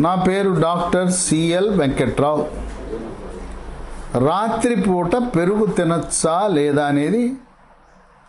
నా పేరు doctor CL Venkat రావు. రాత్రిపూట పెరుగు తినచ్చా లేదా అనేది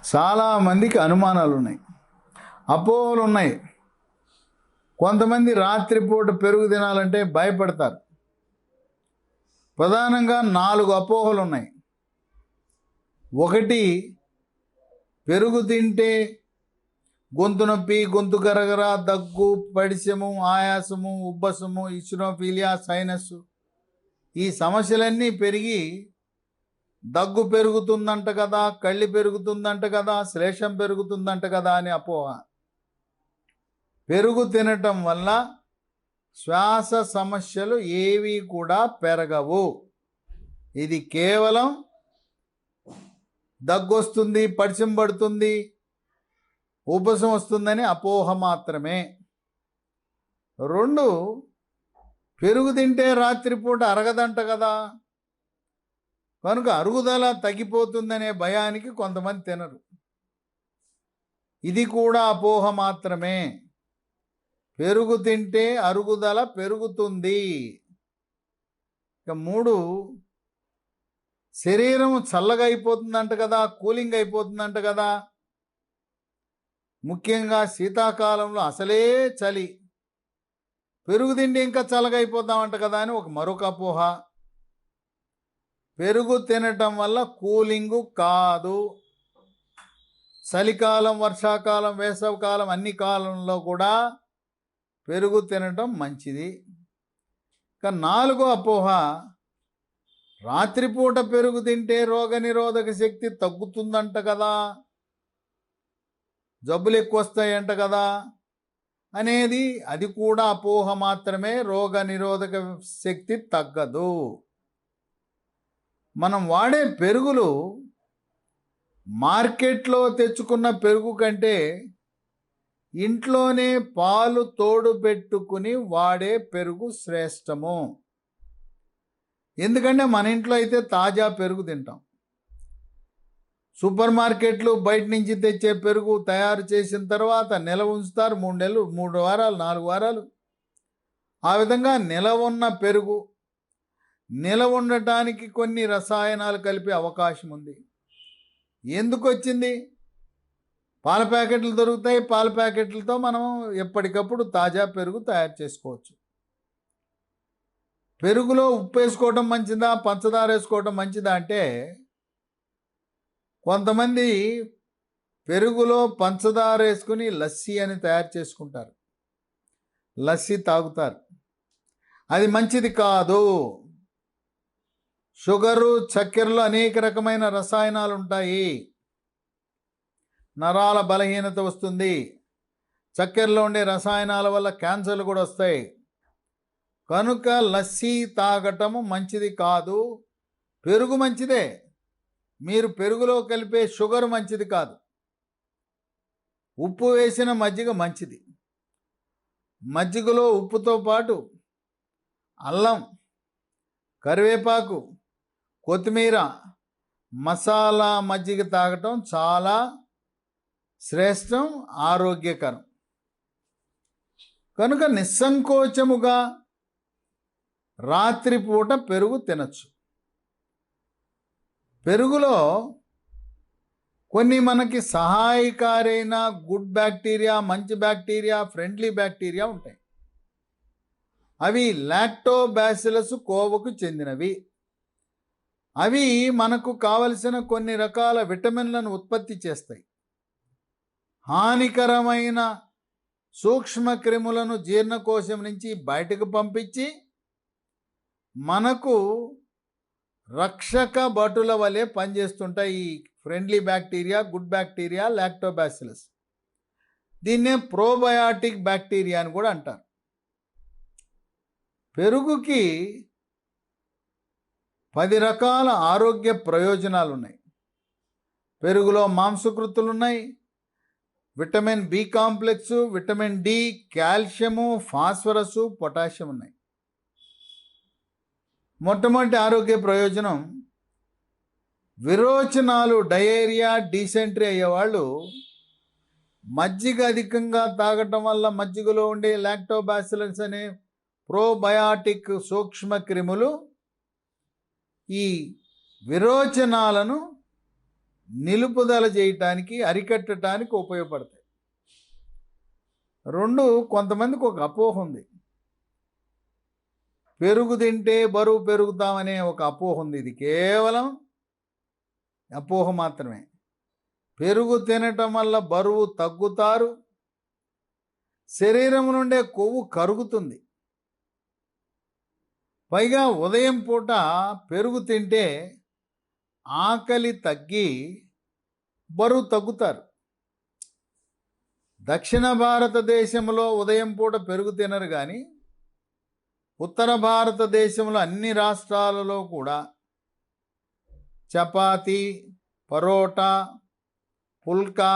చాలామందికి అనుమానాలు ఉన్నాయి, అపోహలు ఉన్నాయి. కొంతమంది రాత్రిపూట పెరుగు తినాలంటే భయపడతారు. ప్రధానంగా 4 అపోహలు ఉన్నాయి. ఒకటి, పెరుగు తింటే గొంతు నొప్పి, గొంతు గరగర, దగ్గు, పడిశము, ఆయాసము, ఉబ్బసము, ఇసినోఫీలియా, సైనస్ ఈ సమస్యలన్నీ పెరిగి దగ్గు పెరుగుతుందంట కదా, కళ్ళి పెరుగుతుందంట కదా, శ్లేషం పెరుగుతుందంట కదా అని అపోహ. పెరుగు తినటం వల్ల శ్వాస సమస్యలు ఏవి కూడా పెరగవు. ఇది కేవలం దగ్గు వస్తుంది, పడిశం పడుతుంది, ఉబ్బసం వస్తుందని అపోహ మాత్రమే. 2, పెరుగు తింటే రాత్రిపూట అరగదంట కదా, కనుక అరుగుదల తగ్గిపోతుందనే భయానికి కొంతమంది తినరు. ఇది కూడా అపోహ మాత్రమే. పెరుగు తింటే అరుగుదల పెరుగుతుంది. ఇక 3, శరీరం చల్లగా అయిపోతుందంట కదా, కూలింగ్ అయిపోతుందంట కదా. ముఖ్యంగా శీతాకాలంలో అసలే చలి, పెరుగు తిండి ఇంకా చల్లగా అయిపోతామంట కదా అని మరొక అపోహ. పెరుగు తినటం వల్ల కూలింగు కాదు. చలికాలం, వర్షాకాలం, వేసవికాలం అన్ని కాలంలో కూడా పెరుగు తినటం మంచిది. ఇక 4వ అపోహ, రాత్రిపూట పెరుగు తింటే రోగనిరోధక శక్తి తగ్గుతుందంట కదా, జబ్బులు ఎక్కువ వస్తాయంట కదా అనేది. అది కూడా అపోహ మాత్రమే. రోగ నిరోధక శక్తి తగ్గదు. మనం వాడే పెరుగులు మార్కెట్లో తెచ్చుకున్న పెరుగు కంటే ఇంట్లోనే పాలు తోడు పెట్టుకుని వాడే పెరుగు శ్రేష్టము. ఎందుకంటే మన ఇంట్లో అయితే తాజా పెరుగు తింటాం. సూపర్ మార్కెట్లు బయట నుంచి తెచ్చే పెరుగు తయారు చేసిన తర్వాత నిల్వ ఉంచుతారు 3 నెలలు, 3 వారాలు, 4 వారాలు. ఆ విధంగా నిల్వ ఉన్న పెరుగు నిల్వ ఉండటానికి కొన్ని రసాయనాలు కలిపే అవకాశం ఉంది. ఎందుకు వచ్చింది? పాల ప్యాకెట్లు దొరుకుతాయి, పాల ప్యాకెట్లతో మనం ఎప్పటికప్పుడు తాజా పెరుగు తయారు చేసుకోవచ్చు. పెరుగులో ఉప్పు వేసుకోవటం మంచిదా, పంచదార వేసుకోవటం మంచిదా అంటే, కొంతమంది పెరుగులో పంచదార వేసుకుని లస్సీ అని తయారు చేసుకుంటారు, లస్సీ తాగుతారు. అది మంచిది కాదు. షుగరు, చక్కెరలో అనేక రకమైన రసాయనాలు ఉంటాయి. నరాల బలహీనత వస్తుంది. చక్కెరలో ఉండే రసాయనాల వల్ల క్యాన్సర్లు కూడా వస్తాయి. కనుక లస్సీ తాగటము మంచిది కాదు. పెరుగు మంచిదే, మీరు పెరుగులో కలిపే షుగర్ మంచిది కాదు. ఉప్పు వేసిన మజ్జిగ మంచిది. మజ్జిగలో ఉప్పుతో పాటు అల్లం, కరివేపాకు, కొత్తిమీర, మసాలా మజ్జిగ తాగటం చాలా శ్రేష్టం, ఆరోగ్యకరం. కనుక నిస్సంకోచముగా రాత్రిపూట పెరుగు తినచ్చు. పెరుగులో కొన్ని మనకి సహాయకారైన గుడ్ బ్యాక్టీరియా, మంచి బ్యాక్టీరియా, ఫ్రెండ్లీ బ్యాక్టీరియా ఉంటాయి. అవి లాక్టోబాసిల్లస్ కోవకు చెందినవి. అవి మనకు కావలసిన కొన్ని రకాల విటమిన్లను ఉత్పత్తి చేస్తాయి. హానికరమైన సూక్ష్మక్రిములను జీర్ణకోశం నుంచి బయటకు పంపించి మనకు రక్షక భటుల వలె పనిచేస్తుంటాయి ఈ friendly bacteria, good bacteria, Lactobacillus. దీన్నే ప్రోబయాటిక్ బ్యాక్టీరియా అని కూడా అంటారు. పెరుగుకి 10 రకాల ఆరోగ్య ప్రయోజనాలు ఉన్నాయి. పెరుగులో మాంసకృతులు ఉన్నాయి, vitamin B complex, vitamin D, calcium, phosphorus, potassium ఉన్నాయి. మొట్టమొదటి ఆరోగ్య ప్రయోజనం, విరోచనాలు, డయేరియా, డీసెంట్రీ అయ్యేవాళ్ళు మజ్జిగ అధికంగా తాగటం వల్ల మజ్జిగలో ఉండే లాక్టోబాసిల్లస్ అనే ప్రోబయాటిక్ సూక్ష్మ క్రిములు ఈ విరోచనాలను నిలుపుదల చేయటానికి, అరికట్టడానికి ఉపయోగపడతాయి. రెండు, కొంతమందికి ఒక అపోహ ఉంది. పెరుగు తింటే బరువు పెరుగుతామనే ఒక అపోహ ఉంది. ఇది కేవలం అపోహ మాత్రమే. పెరుగు తినటం వల్ల బరువు తగ్గుతారు, శరీరం నుండే కొవ్వు కరుగుతుంది. పైగా ఉదయం పూట పెరుగు తింటే ఆకలి తగ్గి బరువు తగ్గుతారు. దక్షిణ భారతదేశంలో ఉదయం పూట పెరుగు తినరు, కానీ ఉత్తర భారతదేశంలో అన్ని రాష్ట్రాలలో కూడా చపాతీ, పరోటా, పుల్కా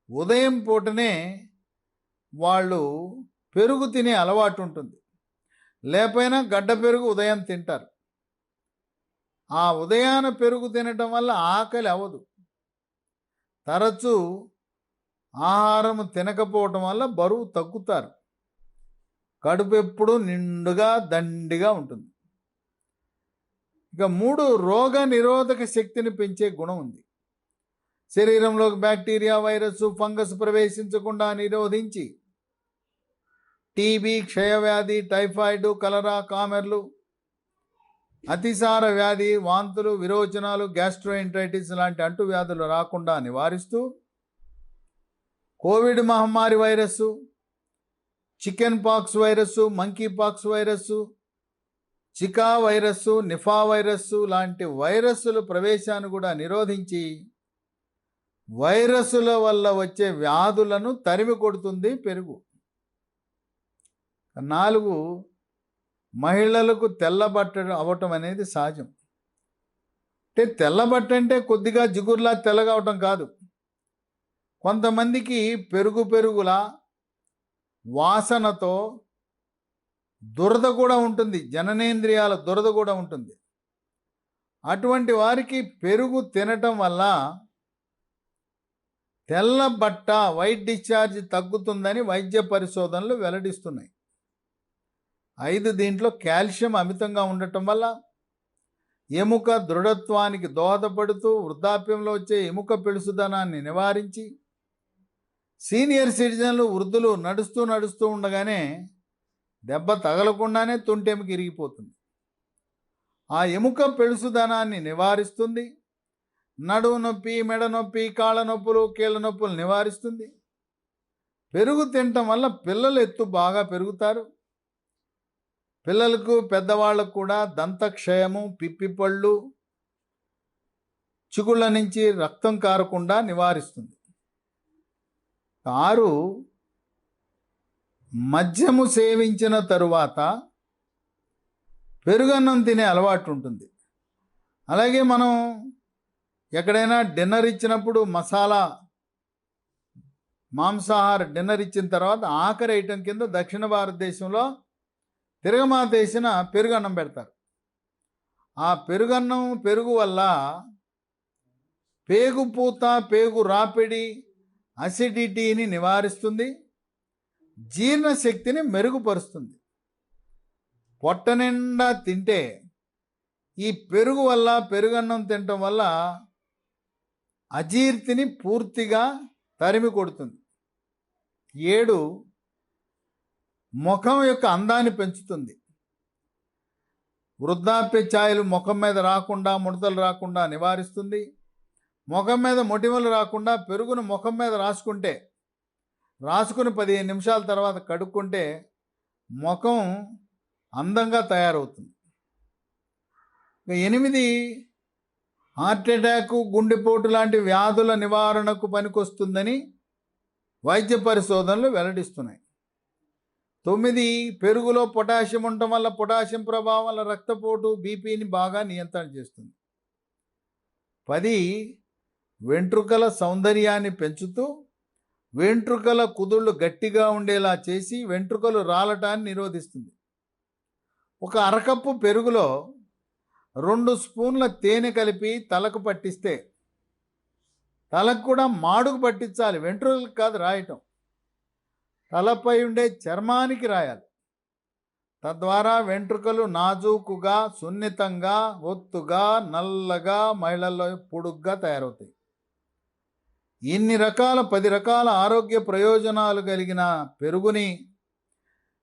ఉదయం పూటనే వాళ్ళు పెరుగు తినే అలవాటు ఉంటుంది. లేకపోయినా గడ్డ పెరుగు ఉదయం తింటారు. ఆ ఉదయాన పెరుగు తినటం వల్ల ఆకలి అవ్వదు. తరచూ ఆహారం తినకపోవటం వల్ల బరువు తగ్గుతారు. కడుపు ఎప్పుడు నిండుగా దండిగా ఉంటుంది. ఇక 3, రోగ నిరోధక శక్తిని పెంచే గుణం ఉంది. శరీరంలోకి బ్యాక్టీరియా, వైరస్, ఫంగస్ ప్రవేశించకుండా నిరోధించి టీబీ, క్షయవ్యాధి, టైఫాయిడ్, కలరా, కామెర్లు, అతిసార వ్యాధి, వాంతులు, విరోచనాలు, గ్యాస్ట్రోఎంటరైటిస్ లాంటి అంటువ్యాధులు రాకుండా నివారిస్తూ కోవిడ్ మహమ్మారి virus, chicken pox virus, monkey pox virus, చికా వైరస్సు, నిఫా వైరస్సు లాంటి వైరస్సుల ప్రవేశాన్ని కూడా నిరోధించి వైరస్సుల వల్ల వచ్చే వ్యాధులను తరిమి కొడుతుంది పెరుగు. 4, మహిళలకు తెల్లబట్ట అవ్వటం అనేది సహజం. అంటే తెల్లబట్ట అంటే కొద్దిగా జిగురులా తెల్లగా అవటం కాదు. కొంతమందికి పెరుగులా వాసనతో దురద కూడా ఉంటుంది, జననేంద్రియాల దురద కూడా ఉంటుంది. అటువంటి వారికి పెరుగు తినటం వల్ల తెల్ల బట్ట, వైట్ డిశ్చార్జ్ తగ్గుతుందని వైద్య పరిశోధనలు వెల్లడిస్తున్నాయి. 5, దీంట్లో కాల్షియం అమితంగా ఉండటం వల్ల ఎముక దృఢత్వానికి దోహదపడుతూ వృద్ధాప్యంలో వచ్చే ఎముక పెళుసుదనాన్ని నివారించి సీనియర్ సిటిజన్లు, వృద్ధులు నడుస్తూ ఉండగానే దెబ్బ తగలకుండానే తుంటెముక ఇరిగిపోతుంది. ఆ ఎముక పెళుసుదనాన్ని నివారిస్తుంది. నడుము నొప్పి, మెడ నొప్పి, కాళ్ళ నొప్పులు, కీళ్ళ నొప్పులు నివారిస్తుంది. పెరుగు తినటం వల్ల పిల్లలు ఎత్తు బాగా పెరుగుతారు. పిల్లలకు, పెద్దవాళ్ళకు కూడా దంతక్షయము, పిప్పిపళ్ళు, చిగుళ్ళ నుంచి రక్తం కారకుండా నివారిస్తుంది. 6, మద్యము సేవించిన తరువాత పెరుగన్నం తినే అలవాటు ఉంటుంది. అలాగే మనం ఎక్కడైనా డిన్నర్ ఇచ్చినప్పుడు మసాలా మాంసాహార డిన్నర్ ఇచ్చిన తర్వాత ఆఖరి ఐటెం కింద దక్షిణ భారతదేశంలో తిరగమాత వేసిన పెరుగన్నం పెడతారు. ఆ పెరుగు వల్ల పేగుపూత, పేగు రాపిడి, అసిడిటీని నివారిస్తుంది, జీర్ణశక్తిని మెరుగుపరుస్తుంది. పొట్ట నిండా తింటే ఈ పెరుగు వల్ల, పెరుగన్నం తినటం వల్ల అజీర్తిని పూర్తిగా తరిమి కొడుతుంది. 7, ముఖం యొక్క అందాన్ని పెంచుతుంది. వృద్ధాప్య ఛాయలు ముఖం మీద రాకుండా, ముడతలు రాకుండా నివారిస్తుంది. ముఖం మీద మొటిమలు రాకుండా పెరుగును ముఖం మీద రాసుకుని 15 నిమిషాల తర్వాత కడుక్కుంటే ముఖం అందంగా తయారవుతుంది. 8, హార్ట్ అటాక్, గుండెపోటు లాంటి వ్యాధుల నివారణకు పనికొస్తుందని వైద్య పరిశోధనలు వెల్లడిస్తున్నాయి. 9, పెరుగులో పొటాషియం ఉండటం వల్ల పొటాషియం ప్రభావం వల్ల రక్తపోటు, బీపీని బాగా నియంత్రణ చేస్తుంది. 10, వెంట్రుకల సౌందర్యాన్ని పెంచుతూ వెంట్రుకల కుదుళ్ళు గట్టిగా ఉండేలా చేసి వెంట్రుకలు రాలటాన్ని నిరోధిస్తుంది. ఒక అరకప్పు పెరుగులో 2 స్పూన్ల తేనె కలిపి తలకు పట్టిస్తే, తలకు కూడా మాడుకు పట్టించాలి, వెంట్రుకలకు కాదు రాయటం, తలపై ఉండే చర్మానికి రాయాలి. తద్వారా వెంట్రుకలు నాజూకుగా, సున్నితంగా, ఒత్తుగా, నల్లగా, మహిళల్లో పొడుగ్గా తయారవుతాయి. ఇన్ని రకాల 10 రకాల ఆరోగ్య ప్రయోజనాలు కలిగిన పెరుగుని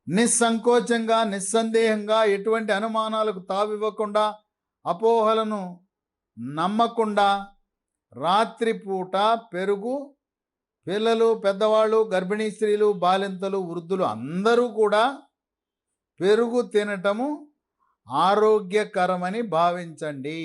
నిస్సంకోచంగా, నిస్సందేహంగా, ఎటువంటి అనుమానాలకు తావివ్వకుండా, అపోహలను నమ్మకుండా రాత్రిపూట పెరుగు పిల్లలు, పెద్దవాళ్ళు, గర్భిణీ స్త్రీలు, బాలింతలు, వృద్ధులు అందరూ కూడా పెరుగు తినటము ఆరోగ్యకరమని భావించండి.